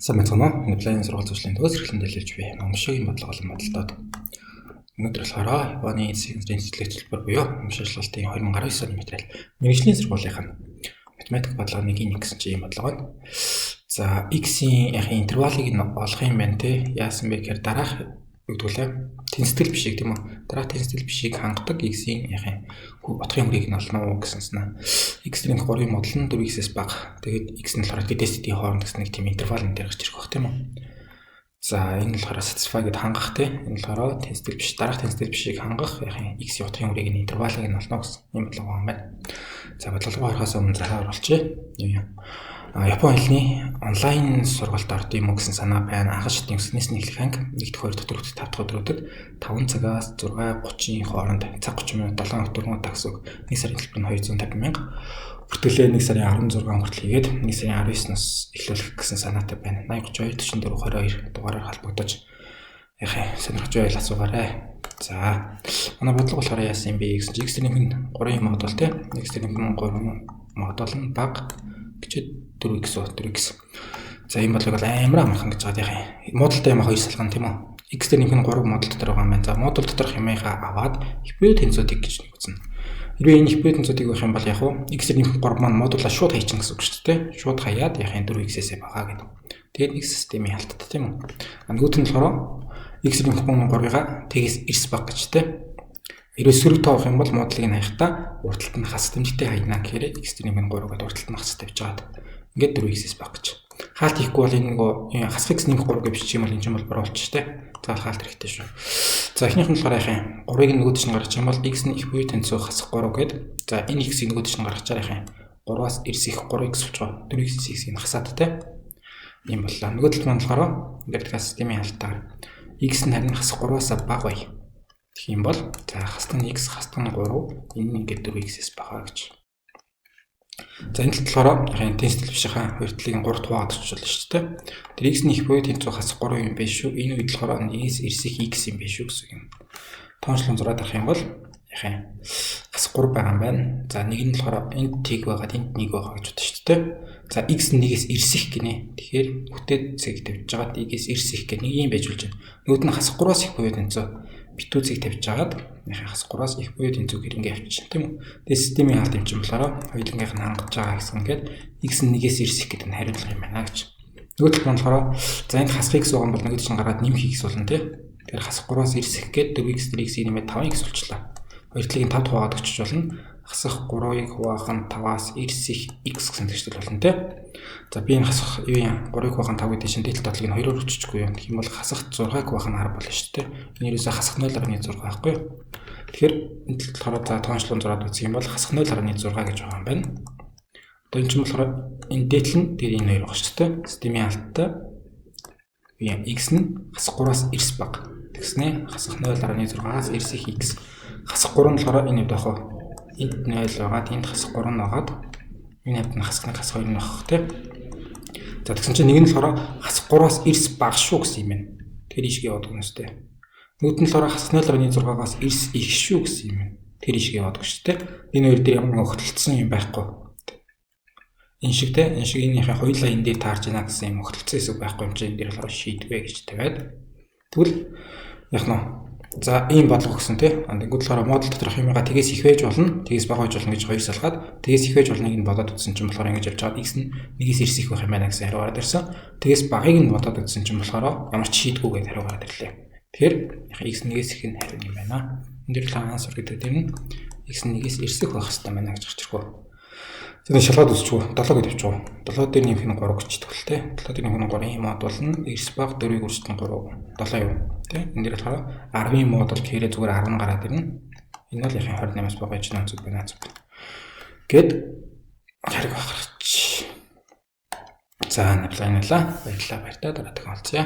Сайн байна уу? Apply-ийн сургууль зөвшлийн төгс эрхлэн дэлгэрч би Момшигийн бодлого болон бодолтод. Өнөөдөр болохоор Японы эцсийн тэнцвэрлэх төлбөр буюу Момшиглалтын 2019 оны материал мэргэжлийн сургуулийнхаа математик бодлого 1-1 гэсэн чинь юм бодлого байна. За x-ийн интервалыг нь олох юм байна те. Яасан бэ гэхээр дараах өгдгөлээ тэнцэтгэл бишийг тийм үү? Дараах тэнцэтгэл бишийг хангадаг x-ийн утгын хүрийг нь олно уу гэсэнснэ. X-ийн 3-ын модул нь 4x-ээс бага. Тэгээд x нь болохоор дэдэсдийн хооронд гэсэн нэг тийм интервал энэ дээр гарч ирэх бах тийм үү? За энэ болохоор satisfy гэдээ хангах тийм. Энэ болохоор тэнцэтгэл биш, дараах тэнцэтгэл бишийг хангах x-ийн утгын хүрийг нь интервалыг нь олно гэсэн юм бодлого юм байна. За бодлогоо харахаас өмнө захаа оруулчих. Японы хэлний онлайн сургалт орд юм уу гэсэн санаа байна. Анхан шатны өсгнээс нь эхлэх анги 1-2 4 5 дахь өдрүүдэд 5 цагаас 6:30-ийн хооронд цаг 30 минут 7 өдрийн тагс үг 1 сарын төлбөр нь 250 мянга. Бүртгэлээ 1 сарын 16 хүртэл хийгээд 1 сарын 19-наас эхлүүлэх гэсэн санаатай байна. 80 32 44 22 дугаараар холбогдож сонирхож байвал асуугаарай. За манай бодлого болохоор яасан юм бэ гэсэн чинь x-ийн нь 3 модуль те. x-ийн нь 3 модуль нь бага гэчээд 4x. За энэ бодлого бол амар амархан гэж байгаа юм. Модультай юм 2 салган тийм үү? X-ийн нь 3 модуль дотор байгаа юм байна. За модуль доторх юмыхаа аваад хипотез тэнцвүүдийг гэж нэг үзнэ. Хэрвээ энэ хипотез тэнцвүүдийг авах юм бол яг уу x-ийн 3 маань модулаа шууд хаячин гэсэн үг шүү дээ. Шууд хаяад яхаа 4x-ээс бага гэдэг. Тэгээд нэг системийн халттай тийм үү? Нөгөөт нь болохоор x-ийн 3-ыг тэгээс эрс баг гэж тийм. Хэрвээ сөрөг тоох юм бол модулыг нь хаяхдаа урталт нь хас дэмжтэй хайна гэхээр x-ийн 3 гэдэг урталт нь хас тавьж байгаа. Ингээд 4x-ээс баг гэж. Хаалт хийхгүй бол энэ нөгөө хасах x-ийн 3 гэж бичих юм бол энэ ч юм бол болчих тийм. За хаалт хэрэгтэй шүү. За эхнийх нь болохоор яхаа 3-ыг нөгөөд чинь гаргах юм бол x нь их буюу тэнцүү хасах 3 гэдэг. За энэ x-ийг нөгөөд чинь гаргах чаар яхаа 3-аас эрс их 3x болж байгаа. 4x-ийг хасаад тийм. Ийм боллоо. Нөгөөд тал маань болохоор ингээд системийн халтаар x нь харин хасах 3-аас бага бай. Тэгэх юм бол за хасдаг нь x хасдаг нь 3 энэ нь ингээд 4x-ээс бага гэж. За энэ талаараа яхаа тэнцэтгэл бишийнхаа хоёр талыг 3 хуваагаад очихлоо шүү дээ. Тэр x-ийн их буюу тэнцүү хасах 3 юм биш шүү. Энэ үед болохоор 1-ээс эрсэх x юм биш шүү гэсэн юм. Тоончлон зураад авах юм бол яхаа хасах 3 байгаа юм байна. За нэг нь болохоор энд тэг байгаад энд 1 байгаа гэж бодсон шүү дээ. За x нь 1-ээс эрсэх гинэ. Тэгэхээр бүтэд цэг тавьж байгаа 1-ээс эрсэх гэх нэг юм байж болж байна. Нөгөөд нь хасах 3-аас их буюу тэнцүү битүү цэг тавьж байгаад яхаа хасах 3-аас их буюу тэнцүү хэрнгээ авчихсан тийм үү. Тэгээ системийн хаалт юм чинь болохоор хоёулангийнх нь хангаж байгаа гэсэн ингээд x нь 1-ээс эрсэх гэдэг нь хариулах юм байна гэж. Нөгөө талд нь болохоор за энд хасах x байгаа юм бол нөгөөд чинь гараад нэмэх x болно тийм. Тэгэхээр хасах 3-аас эрсэх гэдэг 4x 3x нэмээд 5x болчихлоо. Хоёр талыг 5 хуваагаад очих болно. Хасах 3-ыг хуваах нь 5-аас эрсэх x гэсэн тэгштэл болно тийм. За би энэ хасах 3-ыг хуваах нь 5 гэдэг чинь дээд татлыг нь 2-оор өччихгүй юм. Тэгэх юм бол хасах 6-ыг хуваах нь 10 болно шүү дээ. Энэ ерөөсөө хасах 0.6 байхгүй юу? Тэгэхээр энэ талд болохоор за тоончлон зураад үзэх юм бол хасах 0.6 гэж байгаа юм байна. Одоо энэ ч юм болохоор энэ дээдл нь дээр энэ хоёр байгаа шүү дээ. Системийн алттай x нь хасах 3-аас эрс бага. Тэгснэ хасах 0.6-аас эрсэх x. Хасах 3 нь болохоор энэ удаа хоо энд 0 байгаа, энд хасах 3 нь байгаа. Энэ хавьд нь хасах 2 нь авах тийм. За тэгсэн чинь нэг нь болохоор хасах 3-аас эрс бага шүү гэсэн юм байна. Тэр ишгээ яваад гэнэ үстэй. Нөгөөд нь болохоор хасах 0.6-аас эрс их шүү гэсэн юм байна. Тэр ишгээ яваад гэнэ шүү дээ. Энэ хоёр дээр ямар нэг хөтөлцсөн юм байхгүй. Энэ шиг те энэ шиг энийхээ хоёулаа энэ дээр таарч яана гэсэн юм хөтөлцсөн хэсэг байхгүй юм чинь энэ дээр болохоор шийдвэ гэж тавиад тэгвэл яг нь за ийм бодлого өгсөн тий. Тэгэнгүүт болохоор модуль доторх юмгаа тгээс их байж болно, тгээс бага байж болно гэж хоёр салгаад тгээс их байж болныг нь бодоод үзсэн чинь болохоор ингэж явж байгаа x нь 1-ээс эрс их байх юм байна гэсэн хариу гараад ирсэн. Тгээс багыг нь бодоод үзсэн чинь болохоор ямар ч шийдгүүгээд хариу гараад ирлээ. Тэгэхээр x 1-ээс их нь хариу юм байна. Энд дээр л ансвар гэдэг нь x 1-ээс эрсэх байх хэрэгтэй байна гэж гарч ирэхгүй. Тэгээд шалгаад үзчихв. 7 гэж авчихв. 7 дээр нэмэх нь 3 гэж төгөлтэй. 7 дээр нэмэх нь 3 модуль нь эрс баг 4-ийг үржтэн 3 7 юу. Тэ энэ дээр болохоор 10-ийн модуль гэхээр зүгээр 10 гараад ирнэ. Энэ бол яхаа 28-аас бага гэж нөөц байна. Гэт хэрэг гаргач. За apply-наа баярлалаа. Баяртай дараа дахин олцъя.